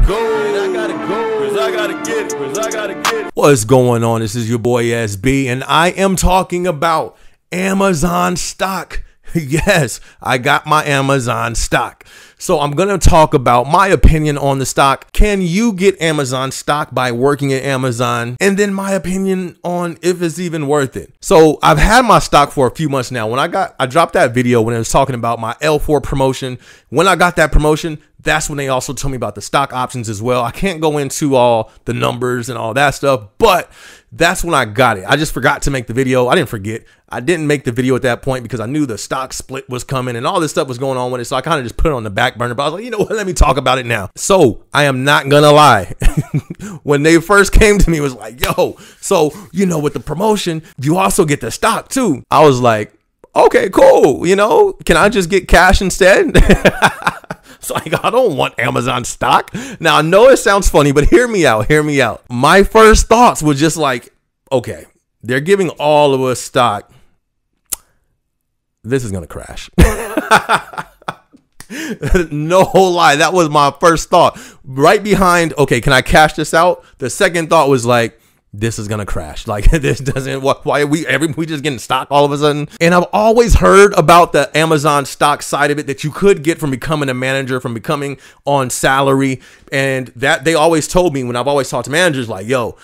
go. And I gotta go. Cause I gotta get it. Cause I gotta get it. What's going on? This is your boy SB, and I am talking about Amazon stock. Yes, I got my Amazon stock. So I'm going to talk about my opinion on the stock. Can you get Amazon stock by working at Amazon? And then my opinion on if it's even worth it. So I've had my stock for a few months now. When I dropped that video when I was talking about my L4 promotion. When I got that promotion, that's when they also told me about the stock options as well. I can't go into all the numbers and all that stuff, but that's when I got it. I just forgot to make the video. I didn't forget. I didn't make the video at that point because I knew the stock split was coming and all this stuff was going on with it. So I kind of just put it on the back burner, but I was like, you know what? Let me talk about it now. So I am not going to lie. When they first came to me, it was like, yo, so, you know, with the promotion, you also get the stock too. I was like, okay, cool. You know, can I just get cash instead? So I don't want Amazon stock. Now I know it sounds funny, but hear me out. Hear me out. My first thoughts were just like, okay, they're giving all of us stock. This is going to crash. No ly. That was my first thought. Right behind, okay, can I cash this out? The second thought was like, this is gonna crash. Like, this doesn't, why are we just getting stock all of a sudden? And I've always heard about the Amazon stock side of it that you could get from becoming a manager, from becoming on salary. And that they always told me when I've always talked to managers, like, yo,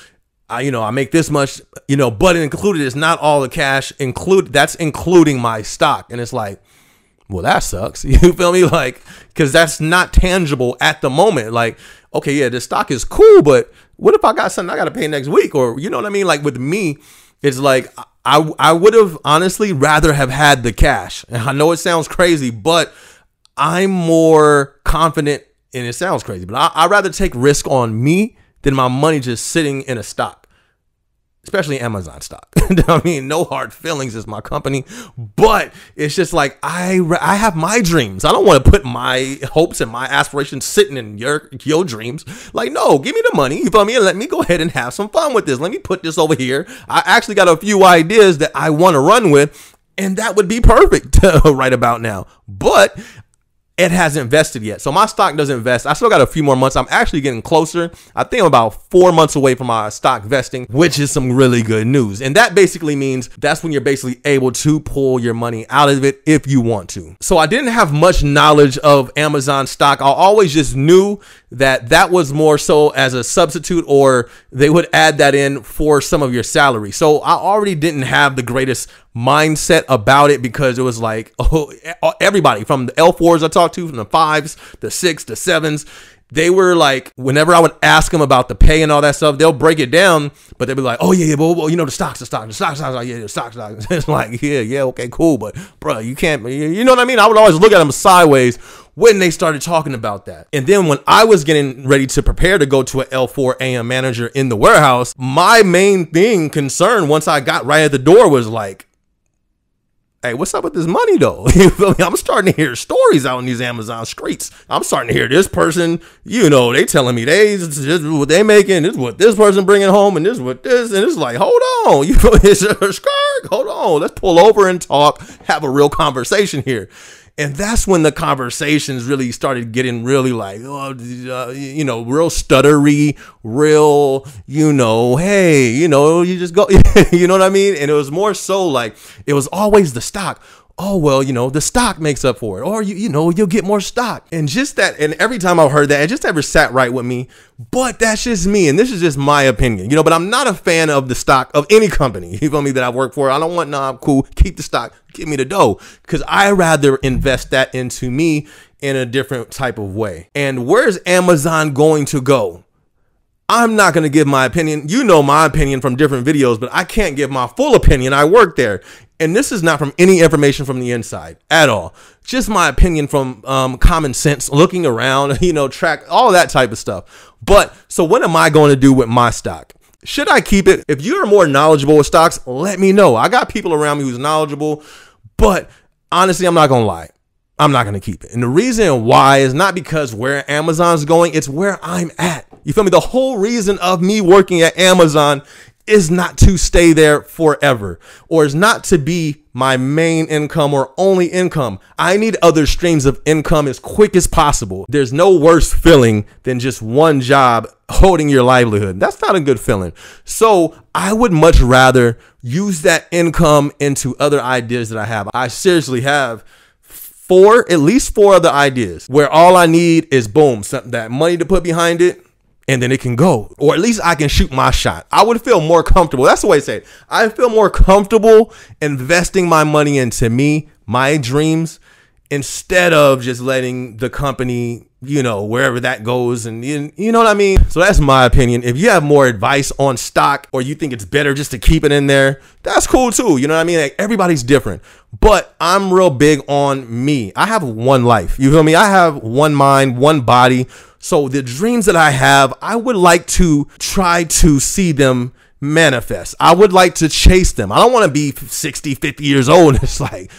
I make this much, but included is not all the cash that's including my stock. And it's like, well, that sucks. You feel me? Like, because that's not tangible at the moment. Like, okay, yeah, the stock is cool, but what if I got something I got to pay next week? Or, you know what I mean? Like with me, it's like I would have honestly rather have had the cash. And I know it sounds crazy, but I'm more confident, and it sounds crazy, but I'd rather take risk on me than my money just sitting in a stock. Especially Amazon stock. I mean, no hard feelings is my company, but it's just like I have my dreams. I don't want to put my hopes and my aspirations sitting in your dreams. Like, no, give me the money. You feel me? And let me go ahead and have some fun with this. Let me put this over here. I actually got a few ideas that I want to run with, and that would be perfect right about now. But it hasn't vested yet. So my stock doesn't vest. I still got a few more months. I'm actually getting closer. I think I'm about 4 months away from my stock vesting, which is some really good news. And that basically means that's when you're basically able to pull your money out of it if you want to. So I didn't have much knowledge of Amazon stock. I always just knew that was more so as a substitute, or they would add that in for some of your salary. So I already didn't have the greatest mindset about it because it was like, oh, everybody from the L4s I talked to, from the 5s, the 6s, the 7s, they were like, whenever I would ask them about the pay and all that stuff, they'll break it down, but they'd be like, oh yeah, well, the stocks, like, yeah, the stocks. It's like, yeah, okay, cool, but bro, you can't, you know what I mean? I would always look at them sideways when they started talking about that. And then when I was getting ready to prepare to go to an L4 AM manager in the warehouse, my main concern once I got right at the door was like, hey, what's up with this money though? You feel me? I'm starting to hear stories out in these Amazon streets. I'm starting to hear this person, they telling me this is what they making, this is what this person bringing home, and this is what this, and it's like, hold on, you feel me? Hold on, let's pull over and talk, have a real conversation here. And that's when the conversations really started getting really like, real stuttery, real, hey, you just go, you know what I mean? And it was more so like, it was always the stock. Oh, well, the stock makes up for it, or, you'll get more stock. And just that. And every time I've heard that, it just never sat right with me. But that's just me. And this is just my opinion, but I'm not a fan of the stock of any company, you feel me, that I work for. I don't want, I'm cool. Keep the stock. Give me the dough, because I rather invest that into me in a different type of way. And where's Amazon going to go? I'm not going to give my opinion. You know my opinion from different videos, but I can't give my full opinion. I work there. And this is not from any information from the inside at all. Just my opinion from common sense, looking around, track, all that type of stuff. But so what am I going to do with my stock? Should I keep it? If you're more knowledgeable with stocks, let me know. I got people around me who's knowledgeable, but honestly, I'm not going to lie. I'm not going to keep it. And the reason why is not because where Amazon's going, it's where I'm at. You feel me? The whole reason of me working at Amazon is not to stay there forever, or is not to be my main income or only income. I need other streams of income as quick as possible. There's no worse feeling than just one job holding your livelihood. That's not a good feeling. So I would much rather use that income into other ideas that I have. I seriously have at least four other ideas where all I need is boom, something, that money to put behind it, and then it can go, or at least I can shoot my shot. I would feel more comfortable. That's the way I say it. I feel more comfortable investing my money into me, my dreams, instead of just letting the company, wherever that goes. And you know what I mean? So that's my opinion. If you have more advice on stock, or you think it's better just to keep it in there, that's cool too. You know what I mean? Like, everybody's different, but I'm real big on me. I have one life. You feel me? I have one mind, one body. So the dreams that I have, I would like to try to see them manifest. I would like to chase them. I don't want to be 60, 50 years old. And it's like,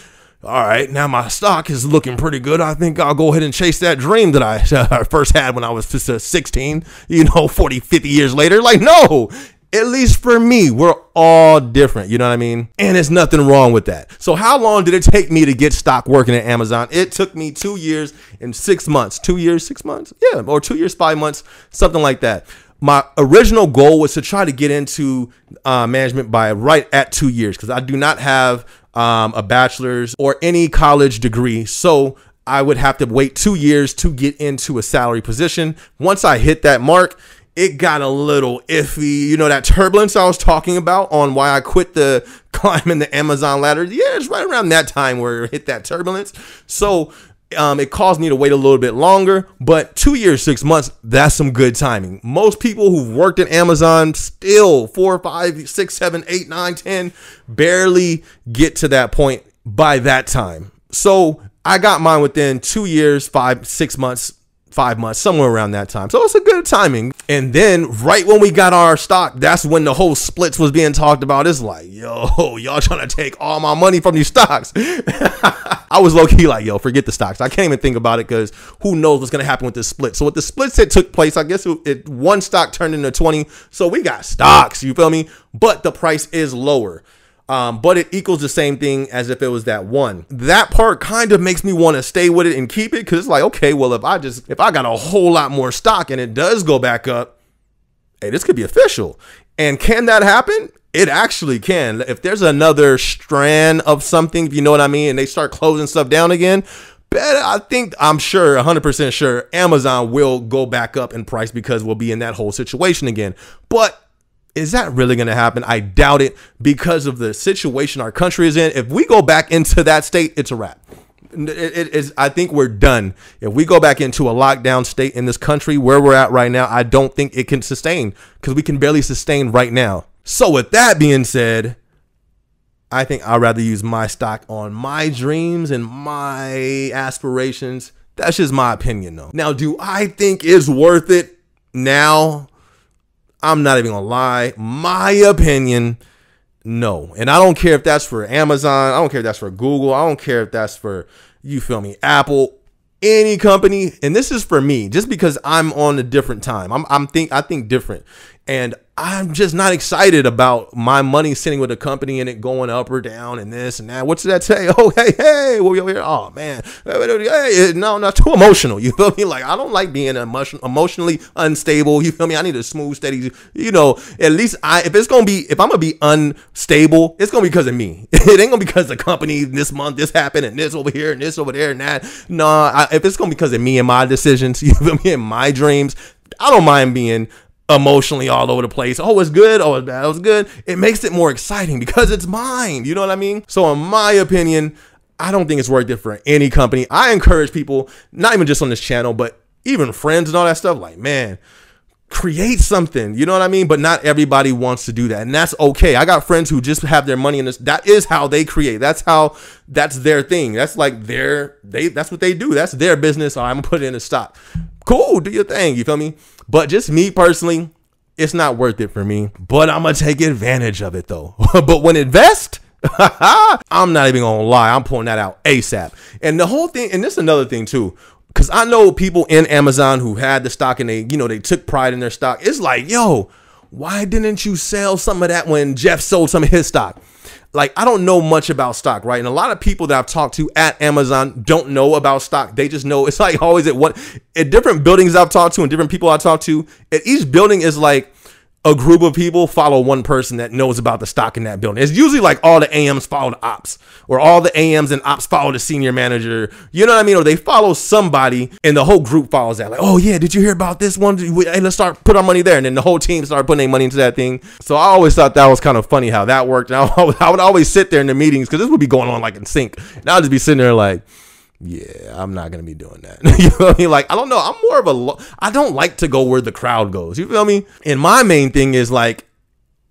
all right, now my stock is looking pretty good. I think I'll go ahead and chase that dream that I first had when I was just 16, 40, 50 years later. Like, no, at least for me, we're all different. You know what I mean? And there's nothing wrong with that. So how long did it take me to get stock working at Amazon? It took me 2 years and 6 months. 2 years, 6 months? Yeah, or 2 years, 5 months, something like that. My original goal was to try to get into management by right at 2 years, because I do not have a bachelor's or any college degree. So I would have to wait 2 years to get into a salary position. Once I hit that mark, it got a little iffy. That turbulence I was talking about on why I quit the climbing the Amazon ladder. Yeah, it's right around that time where it hit that turbulence. So it caused me to wait a little bit longer, but 2 years, 6 months, that's some good timing. Most people who've worked at Amazon still 4, 5, 6, 7, 8, 9, 10 barely get to that point by that time. So I got mine within 2 years, 5, 6 months, 5 months, somewhere around that time. So it's a good timing. And then right when we got our stock, that's when the whole splits was being talked about. It's like, yo, y'all trying to take all my money from these stocks. I was low key like, yo, forget the stocks. I can't even think about it, because who knows what's going to happen with this split. So with the splits that took place, I guess one stock turned into 20. So we got stocks, you feel me? But the price is lower. But it equals the same thing as if it was that one. That part kind of makes me want to stay with it and keep it, because it's like, okay, well, if I got a whole lot more stock and it does go back up, hey, this could be official. And can that happen? It actually can. If there's another strand of something, if you know what I mean, and they start closing stuff down again, I'm sure, 100% sure, Amazon will go back up in price, because we'll be in that whole situation again. But is that really going to happen? I doubt it, because of the situation our country is in. If we go back into that state, it's a wrap. I think we're done. If we go back into a lockdown state in this country where we're at right now, I don't think it can sustain, because we can barely sustain right now. So with that being said, I think I'd rather use my stock on my dreams and my aspirations. That's just my opinion, though. Now, do I think it's worth it now? I'm not even gonna lie. My opinion, no. And I don't care if that's for Amazon. I don't care if that's for Google. I don't care if that's for, you feel me, Apple, any company. And this is for me, just because I'm on a different time. I think different. And I'm just not excited about my money sitting with a company and it going up or down and this and that. What's that say? Oh, hey, what we over here? Oh, man. Hey, no, not too emotional. You feel me? Like, I don't like being emotionally unstable. You feel me? I need a smooth, steady, at least if I'm going to be unstable, it's going to be because of me. It ain't going to be because the company this month, this happened and this over here and this over there and that. No, if it's going to be because of me and my decisions, you feel me, and my dreams, I don't mind being emotionally all over the place. Oh, it's good. Oh, it's bad. It was good. It makes it more exciting because it's mine. You know what I mean? So in my opinion, I don't think it's worth it for any company. I encourage people, not even just on this channel, but even friends and all that stuff, like, man, create something. You know what I mean? But not everybody wants to do that. And that's okay. I got friends who just have their money in this. That is how they create. That's their thing. That's like that's what they do. That's their business. I'm gonna put it in a stock. Cool. Do your thing. You feel me? But just me personally, it's not worth it for me. But I'm going to take advantage of it, though. But when invest, I'm not even going to lie. I'm pulling that out ASAP. And the whole thing, and this is another thing, too, because I know people in Amazon who had the stock and they took pride in their stock. It's like, yo, why didn't you sell some of that when Jeff sold some of his stock? Like, I don't know much about stock, right? And a lot of people that I've talked to at Amazon don't know about stock. They just know, it's like always at different buildings I've talked to and different people I talk to, at each building is like a group of people follow one person that knows about the stock in that building. It's usually like all the AMs follow the ops, or all the AMs and ops follow the senior manager. You know what I mean? Or they follow somebody and the whole group follows that. Like, oh yeah, did you hear about this one? Hey, let's put our money there. And then the whole team started putting their money into that thing. So I always thought that was kind of funny how that worked. And I would always sit there in the meetings, because this would be going on like in sync. And I'll just be sitting there like, yeah, I'm not going to be doing that. You know what I mean? Like, I don't know. I'm more of I don't like to go where the crowd goes. You feel me? And my main thing is like,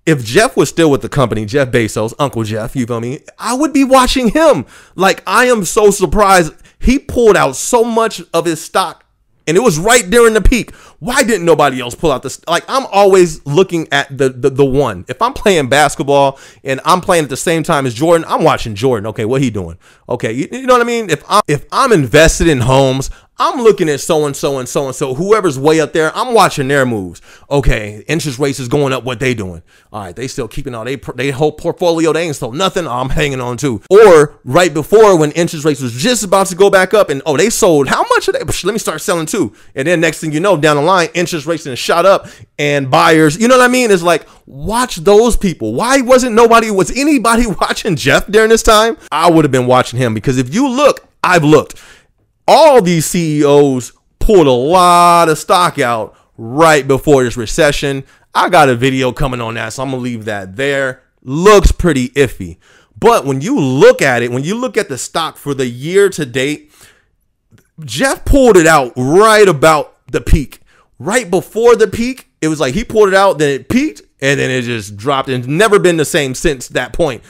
if Jeff was still with the company, Jeff Bezos, Uncle Jeff, you feel me? I would be watching him. Like, I am so surprised. He pulled out so much of his stock, and it was right during the peak. Why didn't nobody else pull out this? Like, I'm always looking at the one. If I'm playing basketball and I'm playing at the same time as Jordan, I'm watching Jordan. Okay, what he doing? Okay, you know what I mean? If I'm invested in homes, I'm looking at so-and-so and so-and-so, whoever's way up there, I'm watching their moves. Okay, interest rates is going up, what they doing? All right, they still keeping all they whole portfolio, they ain't sold nothing, I'm hanging on to. Or right before, when interest rates was just about to go back up, and oh, they sold, how much of they? Let me start selling too. And then next thing you know, down the line, interest rates and shot up, and buyers, you know what I mean? It's like, watch those people. Why was anybody watching Jeff during this time? I would have been watching him, because if you look, I've looked. All these CEOs pulled a lot of stock out right before this recession. I got a video coming on that, so I'm going to leave that there. Looks pretty iffy. But when you look at it, when you look at the stock for the year to date, Jeff pulled it out right about the peak. Right before the peak, it was like he pulled it out, then it peaked, and then it just dropped, and it's never been the same since that point.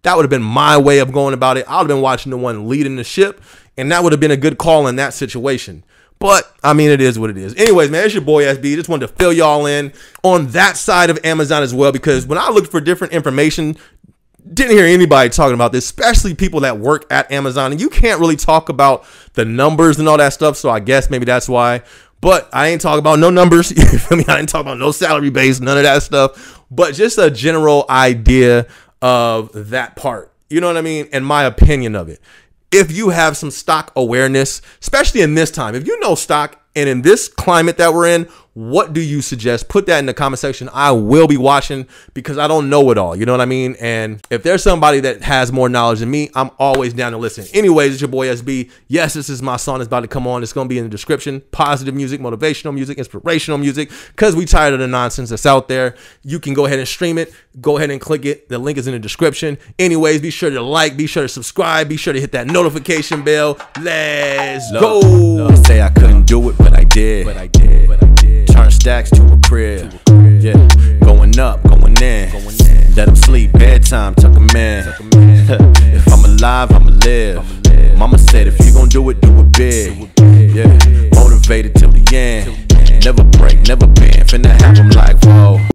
That would have been my way of going about it. I would have been watching the one leading the ship, and that would have been a good call in that situation. But, I mean, it is what it is. Anyways, man, it's your boy SB. Just wanted to fill y'all in on that side of Amazon as well, because when I looked for different information, didn't hear anybody talking about this, especially people that work at Amazon. And you can't really talk about the numbers and all that stuff, so I guess maybe that's why. But I ain't talking about no numbers. You feel me? I ain't talking about no salary base, none of that stuff. But just a general idea of that part. You know what I mean? And my opinion of it. If you have some stock awareness, especially in this time, if you know stock and in this climate that we're in, what do you suggest? Put that in the comment section. I will be watching, because I don't know it all. You know what I mean? And if there's somebody that has more knowledge than me, I'm always down to listen. Anyways, it's your boy SB. Yes, this is my song that's about to come on. It's going to be in the description. Positive music, motivational music, inspirational music, because we tired of the nonsense that's out there. You can go ahead and stream it. Go ahead and click it. The link is in the description. Anyways, be sure to like, be sure to subscribe, be sure to hit that notification bell. Let's go. They say I couldn't do it, but I did. Turn stacks to a crib. Yeah, going up, going in. Let them sleep, bedtime, tuck them in. If I'm alive, I'ma live. Mama said if you gon' do it big. Yeah, motivated till the end. Never break, never bend. Finna have them like, whoa.